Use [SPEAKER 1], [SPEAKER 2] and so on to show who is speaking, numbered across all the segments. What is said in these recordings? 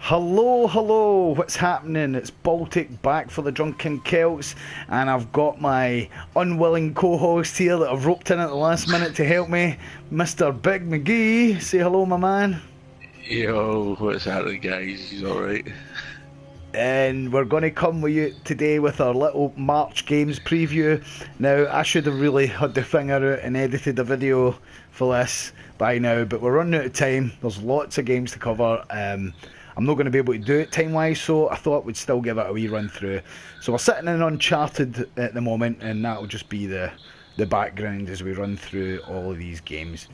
[SPEAKER 1] Hello, hello, what's happening? It's Baltic back for the Drunken Kelts, and I've got my unwilling co-host here that I've roped in at the last minute to help me, Mr. Big McGee. Say hello, my man.
[SPEAKER 2] Yo, what's happening, guys? He's alright.
[SPEAKER 1] And we're going to come with you today with our little March Games preview. Now, I should have really had the finger out and edited a video for this by now, but we're running out of time. There's lots of games to cover. I'm not going to be able to do it time-wise, so I thought we'd still give it a wee run through. So we're sitting in Uncharted at the moment, and that'll just be the background as we run through all of these games.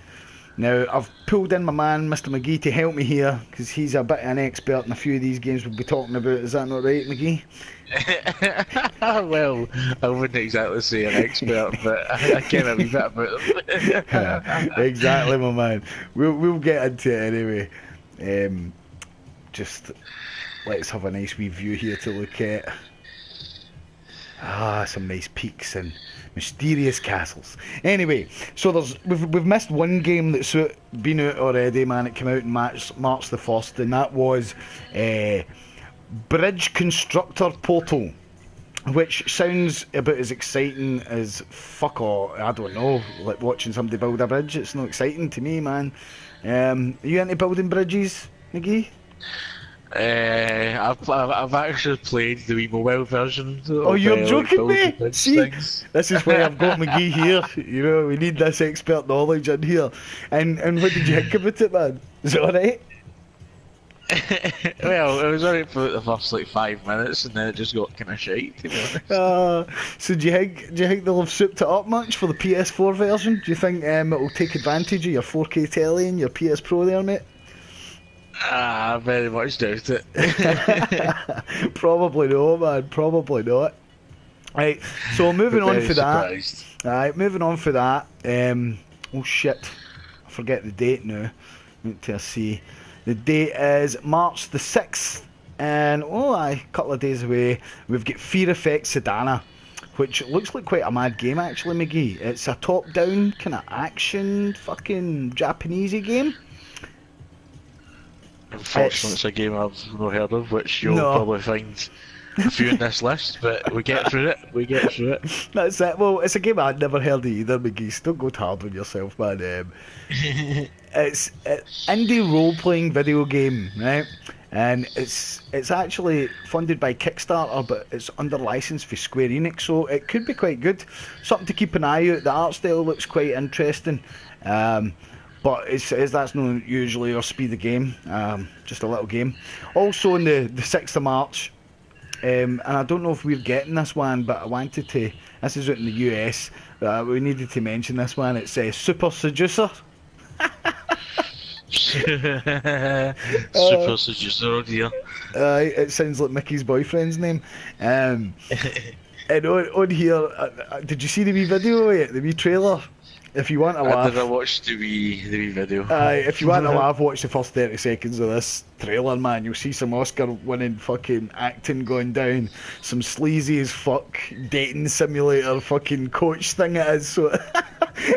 [SPEAKER 1] Now, I've pulled in my man, Mr. McGee, to help me here, because he's a bit of an expert in a few of these games we'll be talking about. Is that not right, McGee?
[SPEAKER 2] Well, I wouldn't exactly say an expert, but I can a wee bit about them.
[SPEAKER 1] Exactly, my man. We'll get into it anyway. Just let's have a nice wee view here to look at. Some nice peaks and mysterious castles. Anyway, so we've missed one game that's been out already, man. It came out in March the 1st, and that was Bridge Constructor Portal, which sounds about as exciting as fuck all. I don't know, like watching somebody build a bridge. It's not exciting to me, man. Are you into building bridges, McGee?
[SPEAKER 2] I've actually played the Wii mobile version.
[SPEAKER 1] Oh, you're joking me? See,
[SPEAKER 2] things.
[SPEAKER 1] This is why I've got McGee here. You know, we need this expert knowledge in here. And what did you think about it, man? Is it alright?
[SPEAKER 2] Well, it was alright for the first like 5 minutes, and then it just got kind of shite, to be honest.
[SPEAKER 1] So do you think they'll have souped it up much for the PS4 version? Do you think it'll take advantage of your 4K telly and your PS Pro there, mate?
[SPEAKER 2] I very much doubt it.
[SPEAKER 1] Probably not, man. Probably not. Right, so moving on for
[SPEAKER 2] surprised.
[SPEAKER 1] that. Right, moving on for that. Oh shit, I forget the date now. Need to see. The date is March the 6th, and a couple of days away. We've got Fear Effect Sedana, which looks like quite a mad game actually, McGee. It's a top-down kind of action, fucking Japanesey game.
[SPEAKER 2] Unfortunately, it's a game I've not heard of, which you'll probably find a few in this list, but we get through it.
[SPEAKER 1] That's it. Well, it's a game I'd never heard of either, McGee. Don't go hard on yourself, man. It's an indie role-playing video game, right? And it's actually funded by Kickstarter, but it's under license for Square Enix, so it could be quite good. Something to keep an eye out. The art style looks quite interesting. But that's not usually our speed of game, just a little game. Also on the 6th of March, and I don't know if we're getting this one, but I wanted to, this is out in the US, we needed to mention this one. It's Super Seducer.
[SPEAKER 2] Super Seducer, oh dear.
[SPEAKER 1] It sounds like Mickey's boyfriend's name. And on here, did you see the wee video of it, the wee trailer? If you want to laugh,
[SPEAKER 2] I didn't watch the wee video.
[SPEAKER 1] If you want to laugh, watch the first 30 seconds of this trailer, man. You'll see some Oscar-winning fucking acting going down, some sleazy as fuck dating simulator fucking coach thing it is. So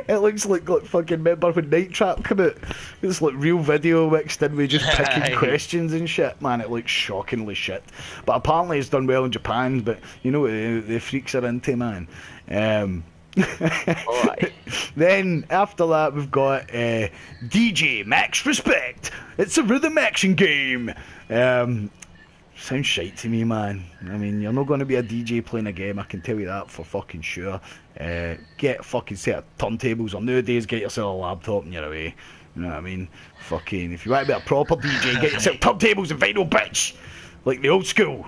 [SPEAKER 1] it looks like fucking, remember when Night Trap came out? It's like real video mixed in with just picking questions and shit. Man, it looks shockingly shit. But apparently it's done well in Japan. But you know what the freaks are into, man. Then after that we've got DJ Max Respect. It's a rhythm action game. Sounds shite to me, man. I mean, you're not going to be a DJ playing a game, I can tell you that for fucking sure. Get a fucking set of turntables, or nowadays get yourself a laptop and you're away. You know what I mean? Fucking, if you want to be a proper DJ, get yourself turntables and vinyl, bitch. Like the old school.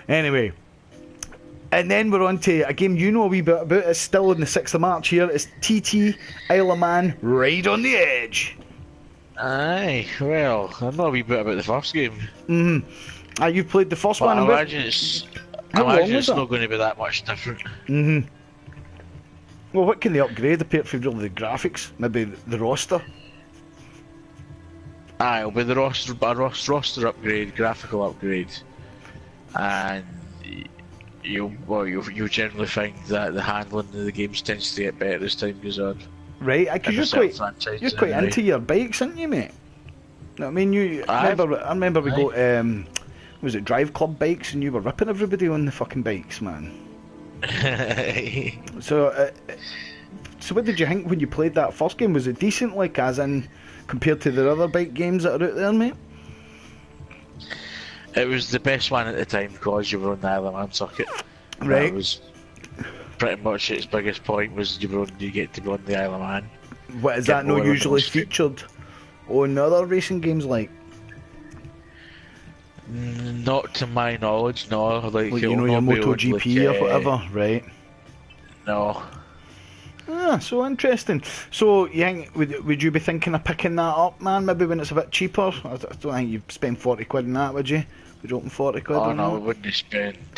[SPEAKER 1] Anyway. And then we're on to a game you know a wee bit about. It's still on the 6th of March here. It's TT Isle of Man Ride on the Edge.
[SPEAKER 2] Aye, well, I know a wee bit about the first game.
[SPEAKER 1] You've played the first one?
[SPEAKER 2] I imagine it's not going to be that much different.
[SPEAKER 1] Well, what can they upgrade apart from really the graphics? Maybe the roster?
[SPEAKER 2] Aye, it'll be the roster upgrade, graphical upgrade. And you'll generally find that the handling of the games tends to get better as time goes on.
[SPEAKER 1] Right, because you're quite into your bikes, aren't you, mate? I mean, I remember we got was it Drive Club bikes, and you were ripping everybody on the fucking bikes, man. So, so what did you think when you played that first game? Was it decent, like, as in compared to the other bike games that are out there, mate?
[SPEAKER 2] It was the best one at the time because you were on the Isle of Man circuit.
[SPEAKER 1] Right.
[SPEAKER 2] That was pretty much its biggest point, was you get to be on the Isle of Man.
[SPEAKER 1] What, is that not usually featured on other racing games, like?
[SPEAKER 2] Not to my knowledge, no. Like
[SPEAKER 1] you know, your MotoGP or whatever, right?
[SPEAKER 2] No.
[SPEAKER 1] Ah, so interesting. So, you think, would you be thinking of picking that up, man? Maybe when it's a bit cheaper? I don't think you'd spend 40 quid on that, would you? Would you open 40 quid on that?
[SPEAKER 2] Oh no, I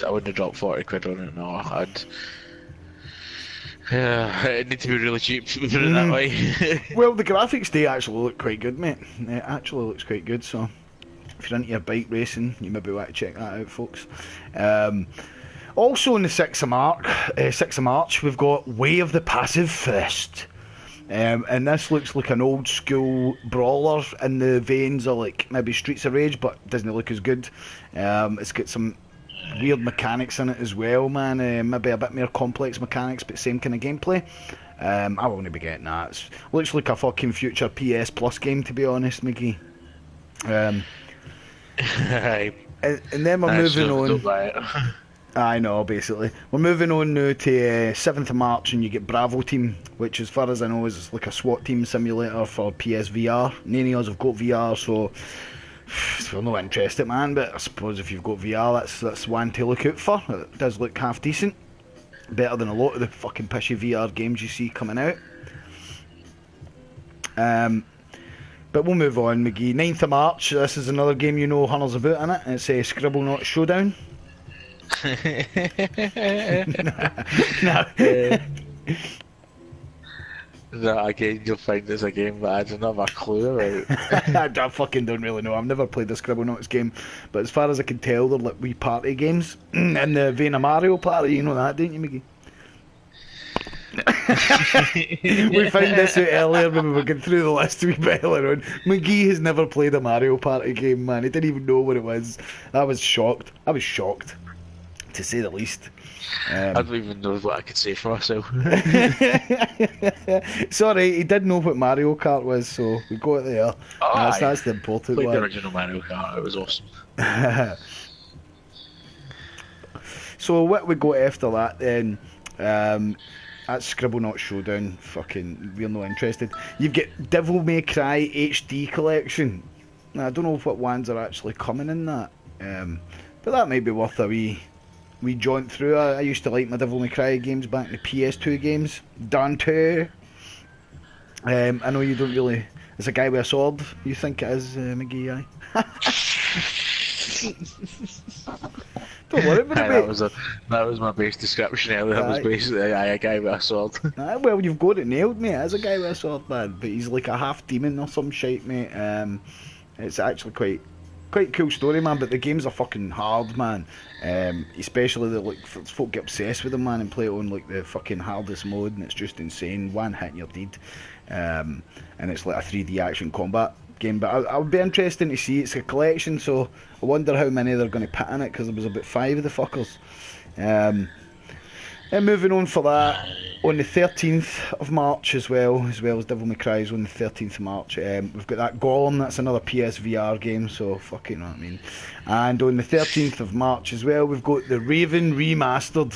[SPEAKER 2] wouldn't have dropped 40 quid on it, no. It need to be really cheap, put it that way.
[SPEAKER 1] Well, the graphics do actually look quite good, mate. It actually looks quite good, so if you're into your bike racing, you maybe want to check that out, folks. Also on the 6th of March, we've got Way of the Passive Fist. And this looks like an old school brawler in the veins of like maybe Streets of Rage, but doesn't look as good. It's got some weird mechanics in it as well, man. Maybe a bit more complex mechanics, but same kind of gameplay. I won't be getting that. It looks like a fucking future PS Plus game, to be honest, Mickey. And then we're moving on. I know, basically. We're moving on now to 7th of March, and you get Bravo Team, which, as far as I know, is like a SWAT team simulator for PSVR. None of us have got VR, so we're not interested, man. But I suppose if you've got VR, that's one to look out for. It does look half decent. Better than a lot of the fucking pishy VR games you see coming out. But we'll move on, McGee. 9th of March, this is another game you know hunters about, innit? It's Scribble Not Showdown. No.
[SPEAKER 2] No, again, you'll find this a game that I don't have a clue about.
[SPEAKER 1] I fucking don't really know. I've never played the Scribble Notes game, but as far as I can tell, they're like wee party games in the vein of Mario Party. You know that, don't you, Mickey? We found this out earlier when we were going through the list a wee bit earlier on. McGee has never played a Mario Party game, man. He didn't even know what it was. I was shocked, to say the least.
[SPEAKER 2] I don't even know what I could say for myself.
[SPEAKER 1] Sorry, he did know what Mario Kart was, so we got it there. That's the important
[SPEAKER 2] one.
[SPEAKER 1] Played
[SPEAKER 2] the original Mario Kart, it was awesome.
[SPEAKER 1] So what we got after that then, that's Scribble Not Showdown. Fucking, we're not interested. You've got Devil May Cry HD Collection. Now, I don't know what ones are actually coming in that, but that might be worth a wee jaunt through. I used to like my Devil May Cry games back in the PS2 games. Dante. I know you don't really... It's a guy with a sword, you think it is, McGee, aye? Don't worry about it,
[SPEAKER 2] that was my base description earlier. That was basically a guy with a sword.
[SPEAKER 1] Well, you've got it nailed, mate. It is a guy with a sword, man. But he's like a half demon or some shite, mate. It's actually quite cool story, man, but the games are fucking hard, man. Especially the like folk get obsessed with them, man, and play it on like the fucking hardest mode, and it's just insane. One hit and you're dead. And it's like a 3D action combat game, but I would be interested to see. It's a collection, so I wonder how many they're going to put in it, because there was about 5 of the fuckers. And moving on for that, on the 13th of March as well as Devil May Cry's on the 13th of March, we've got that Golem. That's another PSVR game, so fucking know what I mean. And on the 13th of March as well, we've got the Raven Remastered.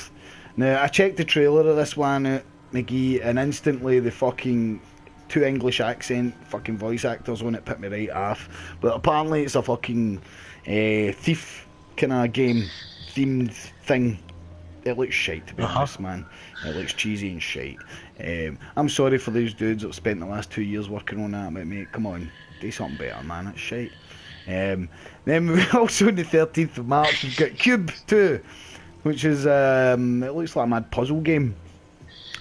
[SPEAKER 1] Now, I checked the trailer of this one out, McGee, and instantly the fucking 2 English accent fucking voice actors on it put me right off. But apparently it's a fucking thief kind of game themed thing. It looks shite, to be honest, man. It looks cheesy and shite. I'm sorry for those dudes that have spent the last 2 years working on that, but mate, come on, do something better, man. It's shite. Then we also on the 13th of March we've got Cube 2, which is it looks like a mad puzzle game.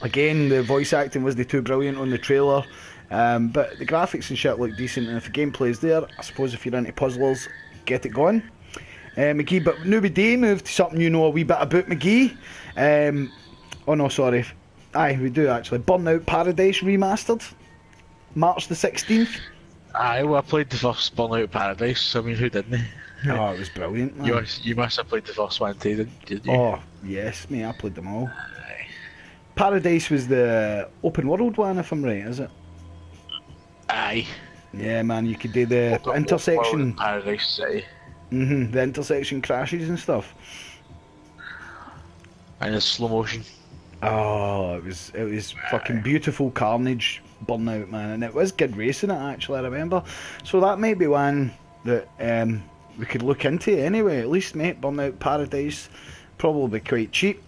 [SPEAKER 1] Again, the voice acting wasn't too brilliant on the trailer, but the graphics and shit look decent, and if the gameplay's there, I suppose if you're into puzzlers, get it going. McGee, but now we do move to something you know a wee bit about, McGee. Oh no, sorry. Aye, we do actually. Burnout Paradise Remastered, March the 16th.
[SPEAKER 2] Aye, well, I played the first Burnout Paradise. I mean, who didn't?
[SPEAKER 1] Oh, it was brilliant, man.
[SPEAKER 2] You must have played the first one too, didn't you?
[SPEAKER 1] Oh, yes, mate, I played them all. Paradise was the open world one, if I'm right, is it?
[SPEAKER 2] Aye.
[SPEAKER 1] Yeah, man, you could do the intersection.
[SPEAKER 2] Paradise City.
[SPEAKER 1] The intersection crashes and stuff.
[SPEAKER 2] And it's slow motion.
[SPEAKER 1] Oh, it was fucking beautiful carnage burnout, man, and it was good racing it actually. I remember, so that might be one that we could look into anyway. At least, mate, Burnout Paradise probably quite cheap.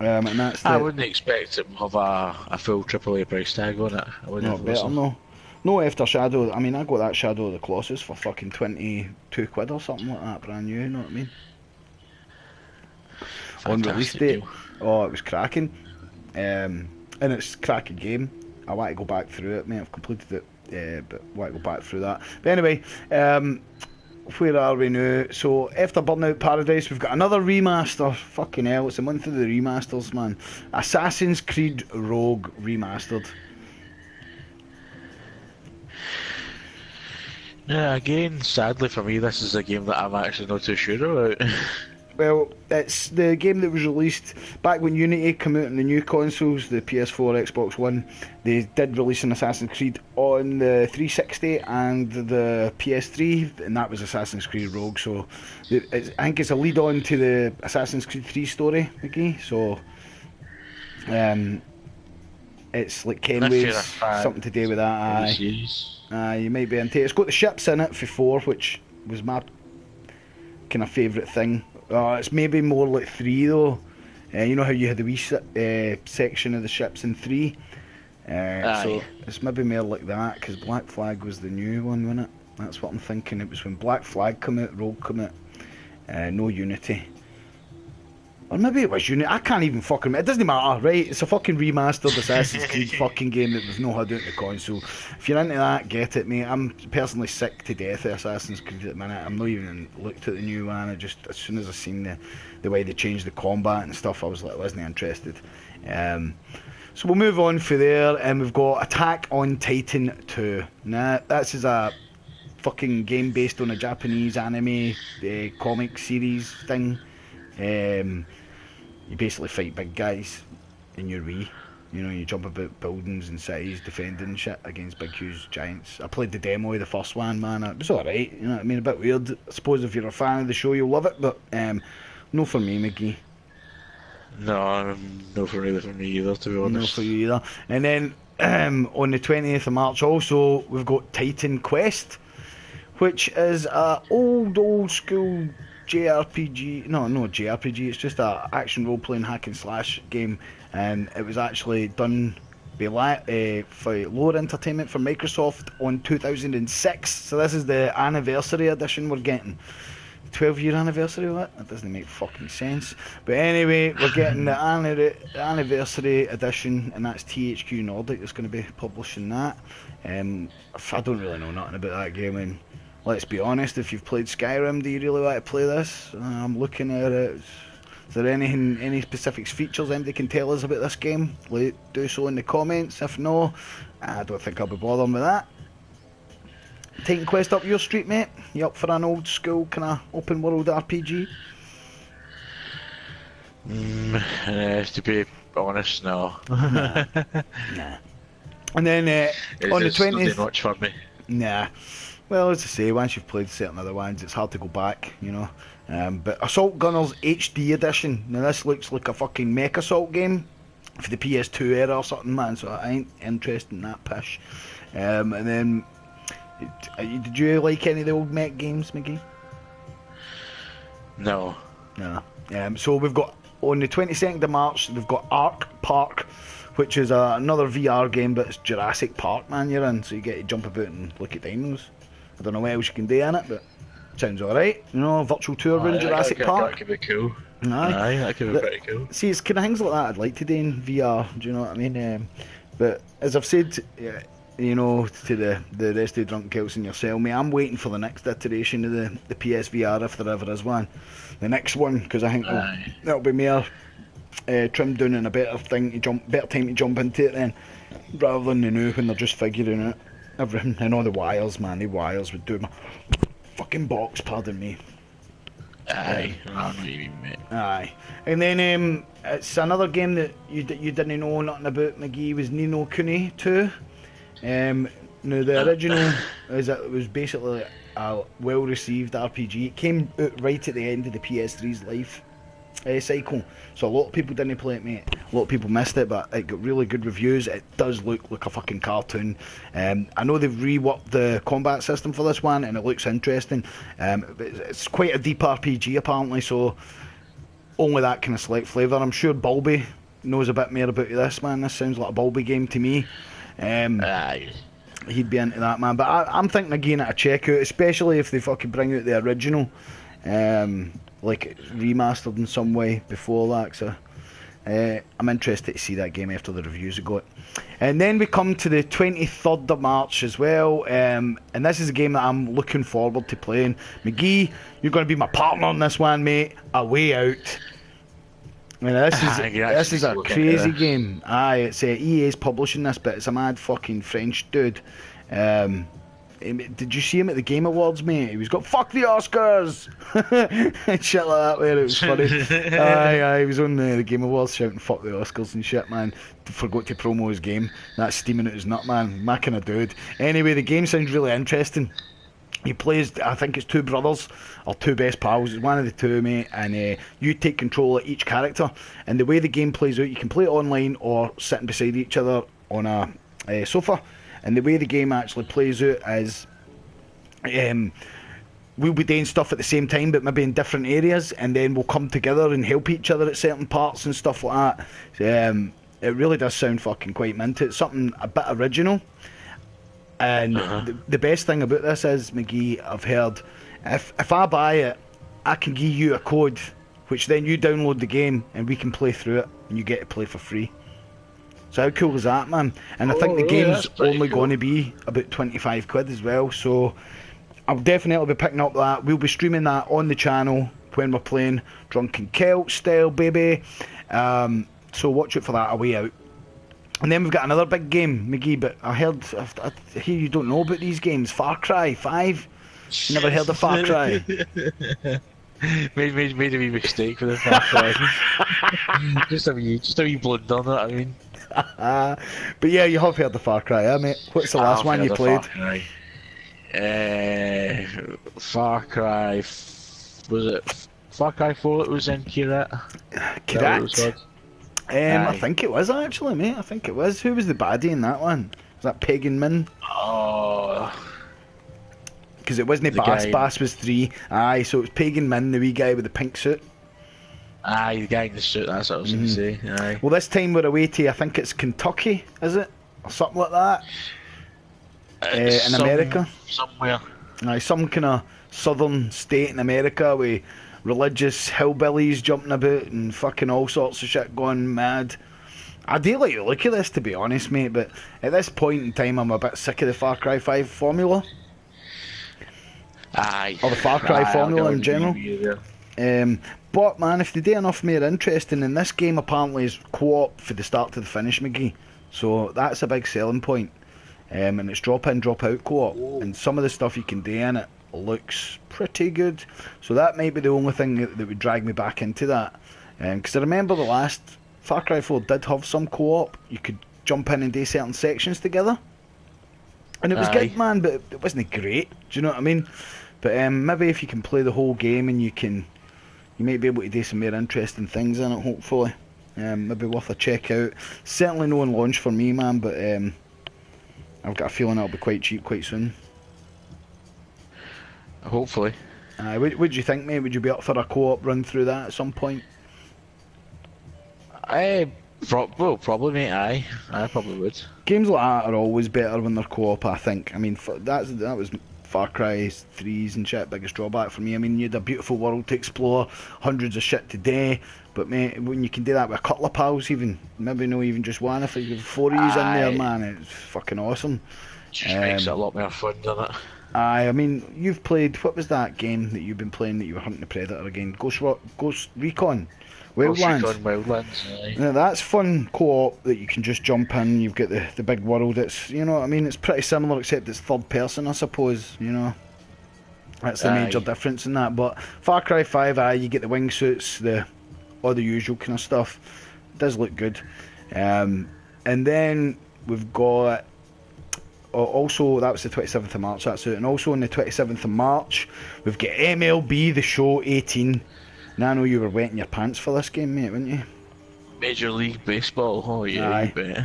[SPEAKER 1] And that's
[SPEAKER 2] I wouldn't expect it to have a full AAA price tag on it. I wouldn't
[SPEAKER 1] no
[SPEAKER 2] have
[SPEAKER 1] better no. No, after Shadow. I mean, I got that Shadow of the Colossus for fucking 22 quid or something like that, brand new. You know what I mean? On release date. Oh, it was cracking. And it's a cracking game. I want to go back through it, mate. I've completed it, but I want to go back through that. But anyway, where are we now? So, after Burnout Paradise, we've got another remaster. Fucking hell, it's a month of the remasters, man. Assassin's Creed Rogue Remastered.
[SPEAKER 2] Yeah, again, sadly for me, this is a game that I'm actually not too sure about.
[SPEAKER 1] Well, it's the game that was released back when Unity came out on the new consoles, the PS4, Xbox One. They did release an Assassin's Creed on the 360 and the PS3, and that was Assassin's Creed Rogue. So I think it's a lead on to the Assassin's Creed 3 story, McGee. So it's like Kenway's, something to do with that. Aye, you might be into it. It's got the ships in it for 4, which was my kind of favourite thing. It's maybe more like 3 though. You know how you had the wee section of the ships in 3? So it's maybe more like that, because Black Flag was the new one, wasn't it? That's what I'm thinking. It was when Black Flag came out, Rogue came out. No Unity. Or maybe it was Unity. I can't even fucking... It doesn't matter, right? It's a fucking remastered Assassin's Creed fucking game that they've not had out in the console. If you're into that, get it, mate. I'm personally sick to death of Assassin's Creed at the minute. I'm not even looked at the new one. I just, as soon as I seen the way they changed the combat and stuff, I was like, I wasn't interested. So we'll move on for there, and we've got Attack on Titan 2. Now, this is a fucking game based on a Japanese anime comic series thing. You basically fight big guys in your Wii. You know, you jump about buildings and cities defending shit against big huge giants. I played the demo of the first one, man. It was alright, you know what I mean? A bit weird. I suppose if you're a fan of the show you'll love it, but no for me, McGee.
[SPEAKER 2] No, no for me either, to be honest.
[SPEAKER 1] No for you either. And then on the 20th of March also, we've got Titan Quest, which is a old school JRPG. No JRPG, it's just a action role-playing hack and slash game, and it was actually done by for Lore Entertainment for Microsoft on 2006. So this is the anniversary edition we're getting. 12-year anniversary of it? That doesn't make fucking sense. But anyway, we're getting the anniversary edition, and that's THQ Nordic that's going to be publishing that. I don't really know nothing about that game, and let's be honest, if you've played Skyrim, do you really want to play this? I'm looking at it. Is there any specific features anybody can tell us about this game? Do so in the comments. If no, I don't think I'll be bothering with that. Titan Quest up your street, mate? You up for an old school kind of open world RPG?
[SPEAKER 2] To be honest, no.
[SPEAKER 1] Nah. And then on the 20th...
[SPEAKER 2] It's not much for me.
[SPEAKER 1] Nah. Well, as I say, once you've played certain other ones, it's hard to go back, you know. But Assault Gunners HD Edition. Now, this looks like a fucking mech assault game for the PS2 era or something, man, so I ain't interested in that pish. And then... Did you like any of the old mech games, McGee?
[SPEAKER 2] No.
[SPEAKER 1] No. So we've got, on the 22nd of March, we've got Ark Park, which is another VR game, but it's Jurassic Park, man, you're in, so you get to jump about and look at dinos. I don't know what else you can do in it, but it sounds alright. You know, virtual tour around Jurassic Park.
[SPEAKER 2] That could be cool.
[SPEAKER 1] Aye,
[SPEAKER 2] that could be pretty cool.
[SPEAKER 1] See, it's kind of things like that I'd like to do in VR, do you know what I mean? But as I've said... you know, to the rest of the Drunken Kelts in yourself, mate, I'm waiting for the next iteration of the PSVR, if there ever is one. The next one, because I think that'll be more trimmed down and a better time to jump into it then, rather than the new when they're just figuring it. Everything. And all the wires, man. The wires would do my fucking box, pardon me.
[SPEAKER 2] Aye, I know what you mean, mate.
[SPEAKER 1] Aye. And then it's another game that you didn't know nothing about, McGee, was Ni no Kuni 2. Now the original was basically a well-received RPG. It came out right at the end of the PS3's life cycle, so a lot of people didn't play it, mate. A lot of people missed it, but it got really good reviews. It does look like a fucking cartoon. I know they've reworked the combat system for this one, and it looks interesting. It's quite a deep RPG apparently, so only that kind of slight flavour. I'm sure Bulby knows a bit more about this, man. This sounds like a Bulby game to me.
[SPEAKER 2] Aye.
[SPEAKER 1] He'd be into that, man. But I'm thinking of giving it a check out, especially if they fucking bring out the original, like remastered in some way before that. So I'm interested to see that game after the reviews have got. And then we come to the 23rd of March as well, and this is a game that I'm looking forward to playing. McGee, you're going to be my partner on this one, mate. A Way Out. I mean, this is a crazy game. Aye, it's EA's publishing this, but it's a mad fucking French dude. Did you see him at the Game Awards, mate? He was got "fuck the Oscars" and shit like that. Where it was funny. Aye, he was on the Game Awards shouting "fuck the Oscars" and shit, man. Forgot to promo his game. That's steaming out his nut, man. My kind of dude. Anyway, the game sounds really interesting. He plays, I think it's two brothers, or two best pals, it's one of the two, mate, and you take control of each character, and the way the game plays out, you can play it online or sitting beside each other on a sofa, and the way the game actually plays out is, we'll be doing stuff at the same time, but maybe in different areas, and then we'll come together and help each other at certain parts and stuff like that. It really does sound fucking quite mint. It's something a bit original. And the best thing about this is, McGee, I've heard, if I buy it, I can give you a code, which then you download the game and we can play through it, and you get to play for free. So how cool is that, man? And I think the game's only going to be about 25 quid as well, so I'll definitely be picking up that. We'll be streaming that on the channel when we're playing Drunken Kelts style, baby. So watch out for that, A Way Out. And then we've got another big game, McGee, but I hear you don't know about these games. Far Cry 5? You never heard of Far Cry?
[SPEAKER 2] made a wee mistake with the Far Cry. just a wee blunder on it, I mean.
[SPEAKER 1] But yeah, you have heard of Far Cry, mate? What's the last one you played?
[SPEAKER 2] Far Cry... Was it Far Cry 4 that was in Kirat?
[SPEAKER 1] Kirat? I think it was actually, mate. I think it was. Who was the baddie in that one? Was that Pagan Min?
[SPEAKER 2] Oh,
[SPEAKER 1] because it wasn't Bass. Bass was 3. Aye, so it was Pagan Min, the wee guy with the pink suit.
[SPEAKER 2] Aye, the guy in the suit. That's what I was going to say. Aye.
[SPEAKER 1] Well, this time we're away to, I think it's Kentucky, is it, or something like that? In America,
[SPEAKER 2] somewhere.
[SPEAKER 1] Aye, some kind of southern state in America with religious hillbillies jumping about and fucking all sorts of shit going mad. I do like the look of this, to be honest, mate, but at this point in time I'm a bit sick of the Far Cry 5 formula.
[SPEAKER 2] Aye.
[SPEAKER 1] Or the Far Cry formula in general. But man, if they do enough more interesting, and this game apparently is co-op for the start to the finish, McGee, so that's a big selling point. And it's drop in, drop out co-op, and some of the stuff you can do in it looks pretty good, so that might be the only thing that would drag me back into that, because I remember the last Far Cry 4 did have some co-op. You could jump in and do certain sections together, and it was good, man, but it wasn't great, do you know what I mean? But maybe if you can play the whole game, and you might be able to do some more interesting things in it, hopefully. Maybe worth a check out. Certainly no on launch for me, man, but I've got a feeling it'll be quite cheap quite soon.
[SPEAKER 2] Hopefully.
[SPEAKER 1] What do you think, mate? Would you be up for a co-op run through that at some point?
[SPEAKER 2] Probably, mate. I probably would.
[SPEAKER 1] Games like that are always better when they're co-op, I think. I mean, that was Far Cry 3's and shit, biggest drawback for me. I mean, you had a beautiful world to explore, hundreds of shit to do, but mate, when you can do that with a couple of pals, maybe not even just one, if you have 4 of you in there, man, it's fucking awesome.
[SPEAKER 2] Just makes it a lot more fun, doesn't it?
[SPEAKER 1] I mean, you've played. What was that game that you've been playing that you were hunting the Predator again? Ghost Recon
[SPEAKER 2] Ghost
[SPEAKER 1] Wildlands.
[SPEAKER 2] Recon Wildlands, aye.
[SPEAKER 1] Now, that's fun co-op that you can just jump in. You've got the big world. It's, you know what I mean. It's pretty similar except it's third person, I suppose. You know, that's the major difference in that. But Far Cry 5, you get the wingsuits, all the usual kind of stuff. It does look good. And then we've got. Also, that was the 27th of March, that's it. And also on the 27th of March, we've got MLB The Show 18. Now, I know you were wetting your pants for this game, mate, weren't you?
[SPEAKER 2] Major League Baseball, oh yeah,
[SPEAKER 1] Aye.
[SPEAKER 2] you bet.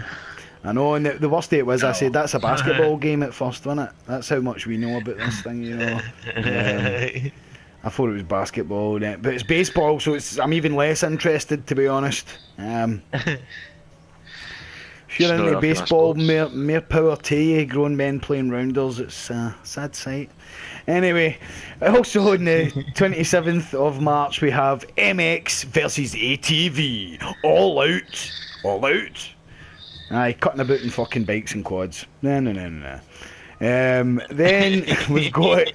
[SPEAKER 1] I know, and the worst day it was, I said, that's a basketball game at first, wasn't it? That's how much we know about this thing, you know. I thought it was basketball, but it's baseball, so I'm even less interested, to be honest. If you're into baseball, mere power to you, grown men playing rounders, it's a sad sight. Anyway, also on the 27th of March we have MX versus ATV. All out. All out. Aye, cutting about in fucking bikes and quads. No. Then we've got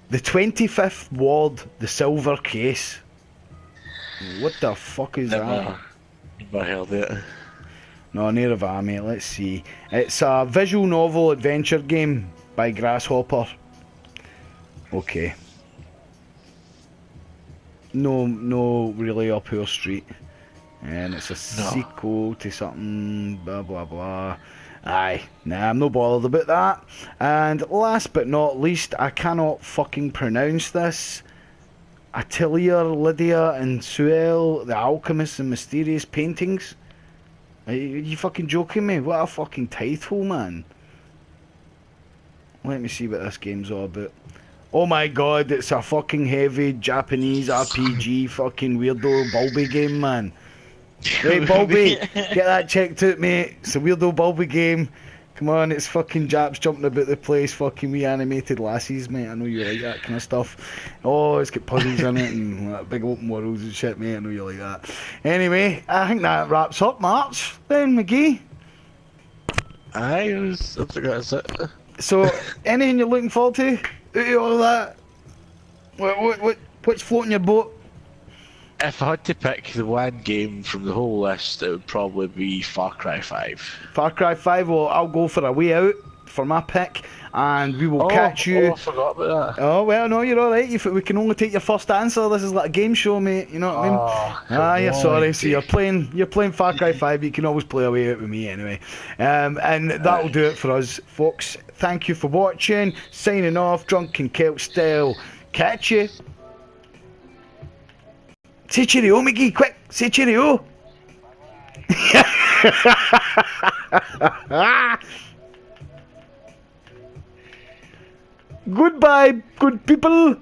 [SPEAKER 1] the 25th Ward, the Silver Case. What the fuck is that?
[SPEAKER 2] Never heard of it.
[SPEAKER 1] No, near of that, mate. Let's see. It's a visual novel adventure game by Grasshopper. Okay. No, really up our street. And it's a sequel to something, blah, blah, blah. Aye, nah, I'm no bothered about that. And last but not least, I cannot fucking pronounce this. Atelier, Lydia and Suel, the Alchemists and Mysterious Paintings. Are you fucking joking me? What a fucking title, man. Let me see what this game's all about. Oh my god, it's a fucking heavy Japanese RPG fucking weirdo Bulby game, man. Hey Bulby, get that checked out, mate. It's a weirdo Bulby game. Come on, it's fucking Japs jumping about the place, fucking wee animated lassies, mate. I know you like that kind of stuff. Oh, it's got puzzles in it and like, big open worlds and shit, mate. I know you like that. Anyway, I think that wraps up March then, McGee.
[SPEAKER 2] Aye, I think that's it.
[SPEAKER 1] So, anything you're looking forward to out of all of that? What's floating your boat?
[SPEAKER 2] If I had to pick the one game from the whole list, it would probably be Far Cry 5.
[SPEAKER 1] Far Cry 5, well, I'll go for a way out for my pick, and we will catch you.
[SPEAKER 2] Oh, I forgot about that.
[SPEAKER 1] Oh, well, no, you're alright. We can only take your first answer. This is like a game show, mate. You know what I mean? You're sorry. So you're playing Far Cry 5. You can always play a way out with me anyway. And that'll do it for us, folks. Thank you for watching. Signing off, Drunken Kelts style. Catch you. Say cheerio, McGee, quick! Say cheerio! Goodbye, good people!